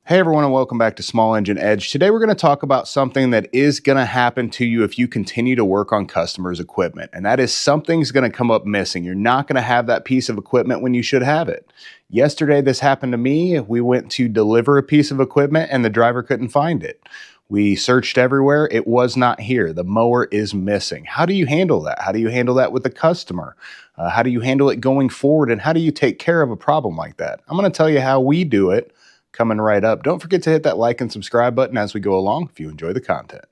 Hey everyone, and welcome back to Small Engine Edge. Today we're going to talk about something that is going to happen to you if you continue to work on customers' equipment, and that is something's going to come up missing. You're not going to have that piece of equipment when you should have it. Yesterday this happened to me. We went to deliver a piece of equipment and the driver couldn't find it. We searched everywhere. It was not here. The mower is missing. How do you handle that? How do you handle that with the customer? How do you handle it going forward? And how do you take care of a problem like that? I'm going to tell you how we do it coming right up. Don't forget to hit that like and subscribe button as we go along if you enjoy the content.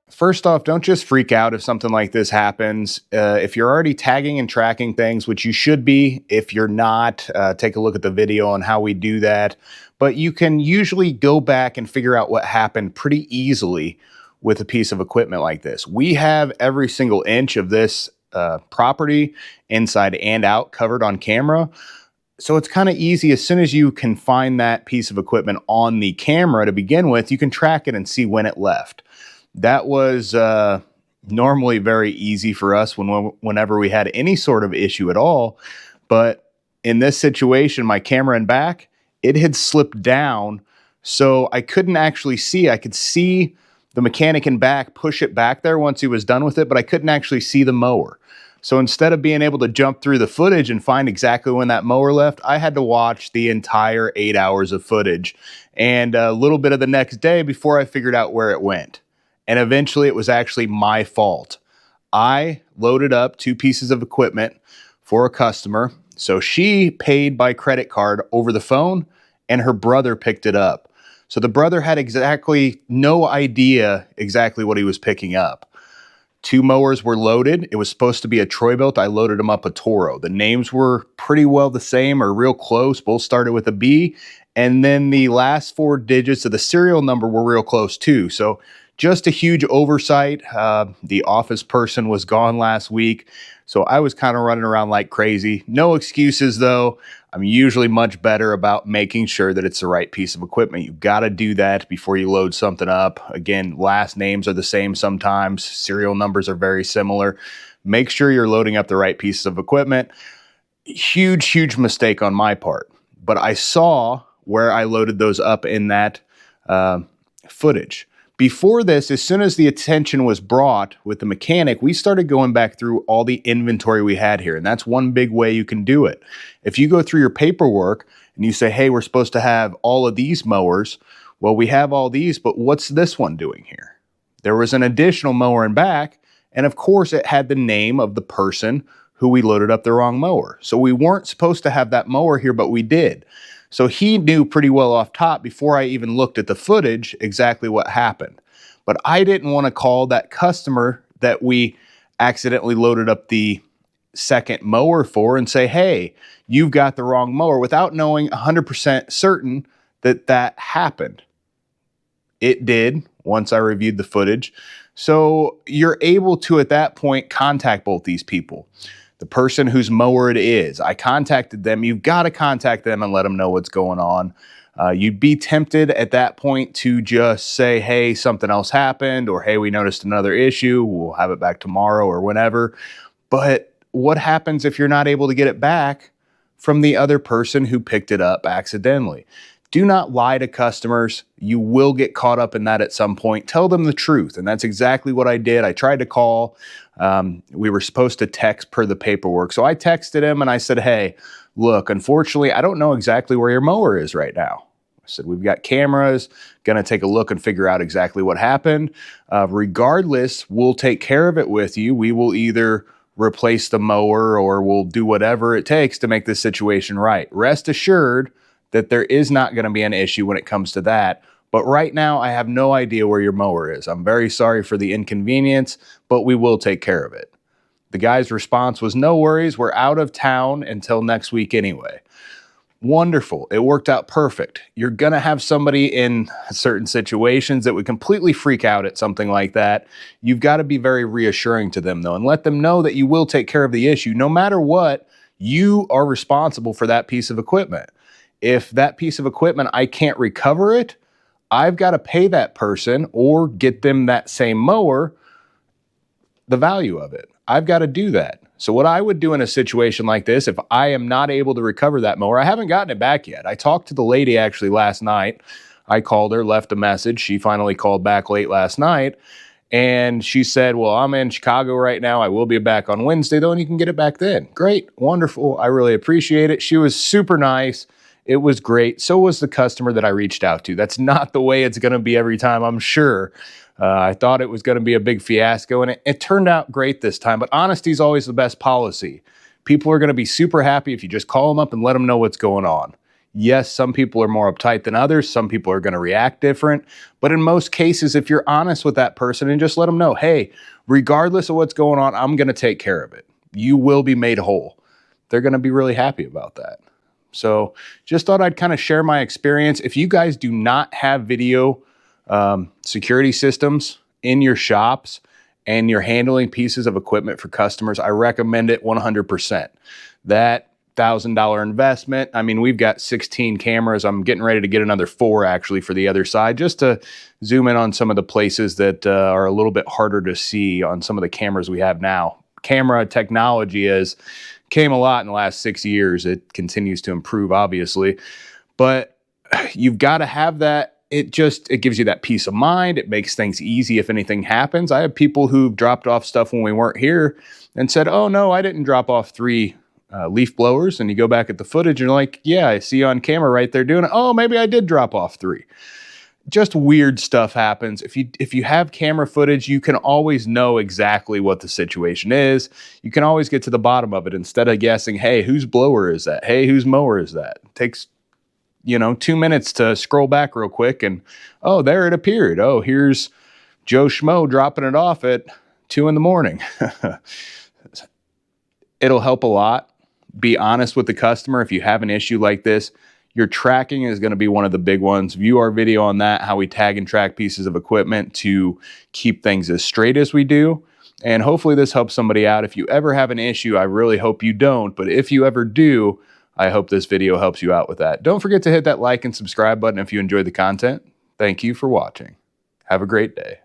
First off, don't just freak out if something like this happens. If you're already tagging and tracking things, which you should be, if you're not, take a look at the video on how we do that. But you can usually go back and figure out what happened pretty easily with a piece of equipment like this. We have every single inch of this property, inside and out, covered on camera. So it's kind of easy. As soon as you can find that piece of equipment on the camera to begin with, you can track it and see when it left. That was normally very easy for us whenever we had any sort of issue at all. But in this situation, my camera and back, it had slipped down, so I couldn't actually see. I could see the mechanic in back push it back there once he was done with it, but I couldn't actually see the mower. So instead of being able to jump through the footage and find exactly when that mower left, I had to watch the entire 8 hours of footage and a little bit of the next day before I figured out where it went. And eventually it was actually my fault. I loaded up 2 pieces of equipment for a customer. So she paid by credit card over the phone and her brother picked it up. So the brother had exactly no idea exactly what he was picking up. 2 mowers were loaded. It was supposed to be a Troy-Bilt. I loaded them up a Toro. The names were pretty well the same or real close. Both started with a B. And then the last 4 digits of the serial number were real close too. So just a huge oversight. The office person was gone last week, so I was kind of running around like crazy. No excuses though. I'm usually much better about making sure that it's the right piece of equipment. You've got to do that before you load something up. Again, last names are the same sometimes. Serial numbers are very similar. Make sure you're loading up the right pieces of equipment. Huge mistake on my part. But I saw where I loaded those up in that footage. Before this, as soon as the attention was brought with the mechanic, we started going back through all the inventory we had here. And that's one big way you can do it. If you go through your paperwork and you say, hey, we're supposed to have all of these mowers. Well, we have all these, but what's this one doing here? There was an additional mower in back. And of course, it had the name of the person who we loaded up the wrong mower. So we weren't supposed to have that mower here, but we did. So he knew pretty well off top before I even looked at the footage exactly what happened. But I didn't want to call that customer that we accidentally loaded up the second mower for and say, hey, you've got the wrong mower, without knowing 100% certain that that happened. It did once I reviewed the footage. So you're able to, at that point, contact both these people. The person whose mower it is, I contacted them. You've got to contact them and let them know what's going on. You'd be tempted at that point to just say, hey, something else happened, or hey, we noticed another issue. We'll have it back tomorrow or whenever. But what happens if you're not able to get it back from the other person who picked it up accidentally? Do not lie to customers. You will get caught up in that at some point. Tell them the truth. And that's exactly what I did. I tried to call. We were supposed to text per the paperwork. So I texted him and I said, hey, look, unfortunately, I don't know exactly where your mower is right now. I said, we've got cameras, going to take a look and figure out exactly what happened. Regardless, we'll take care of it with you. We will either replace the mower or we'll do whatever it takes to make this situation right. Rest assured that there is not going to be an issue when it comes to that. But right now, I have no idea where your mower is. I'm very sorry for the inconvenience, but we will take care of it. The guy's response was, no worries, we're out of town until next week anyway. Wonderful. It worked out perfect. You're going to have somebody in certain situations that would completely freak out at something like that. You've got to be very reassuring to them, though, and let them know that you will take care of the issue. No matter what, you are responsible for that piece of equipment. If that piece of equipment, I can't recover it, I've got to pay that person or get them that same mower the value of it. I've got to do that. So what I would do in a situation like this, if I am not able to recover that mower, I haven't gotten it back yet. I talked to the lady actually last night. I called her, left a message. She finally called back late last night. And she said, well, I'm in Chicago right now. I will be back on Wednesday, though, and you can get it back then. Great. Wonderful. I really appreciate it. She was super nice. It was great. So was the customer that I reached out to. That's not the way it's going to be every time, I'm sure. I thought it was going to be a big fiasco, and it turned out great this time. But honesty is always the best policy. People are going to be super happy if you just call them up and let them know what's going on. Yes, some people are more uptight than others. Some people are going to react different. But in most cases, if you're honest with that person and just let them know, hey, regardless of what's going on, I'm going to take care of it. You will be made whole. They're going to be really happy about that. So just thought I'd kind of share my experience. If you guys do not have video security systems in your shops and you're handling pieces of equipment for customers, I recommend it 100%. That $1,000 investment. I mean, we've got 16 cameras. I'm getting ready to get another 4 actually for the other side, just to zoom in on some of the places that are a little bit harder to see on some of the cameras we have now. Camera technology came a lot in the last 6 years. It continues to improve, obviously, but you've got to have that. It gives you that peace of mind. It makes things easy if anything happens. I have people who've dropped off stuff when we weren't here and said, oh no, I didn't drop off 3 leaf blowers. And you go back at the footage and you're like, yeah, I see you on camera right there doing it. Oh, maybe I did drop off 3. Just weird stuff happens. If you have camera footage, you can always know exactly what the situation is. You can always get to the bottom of it instead of guessing, hey, whose blower is that? Hey, whose mower is that? It takes 2 minutes to scroll back real quick and, oh, there it appeared. Oh, here's Joe Schmo dropping it off at 2 a.m. It'll help a lot. Be honest with the customer. If you have an issue like this, your tracking is going to be one of the big ones. View our video on that, how we tag and track pieces of equipment to keep things as straight as we do. And hopefully this helps somebody out. If you ever have an issue, I really hope you don't. But if you ever do, I hope this video helps you out with that. Don't forget to hit that like and subscribe button if you enjoyed the content. Thank you for watching. Have a great day.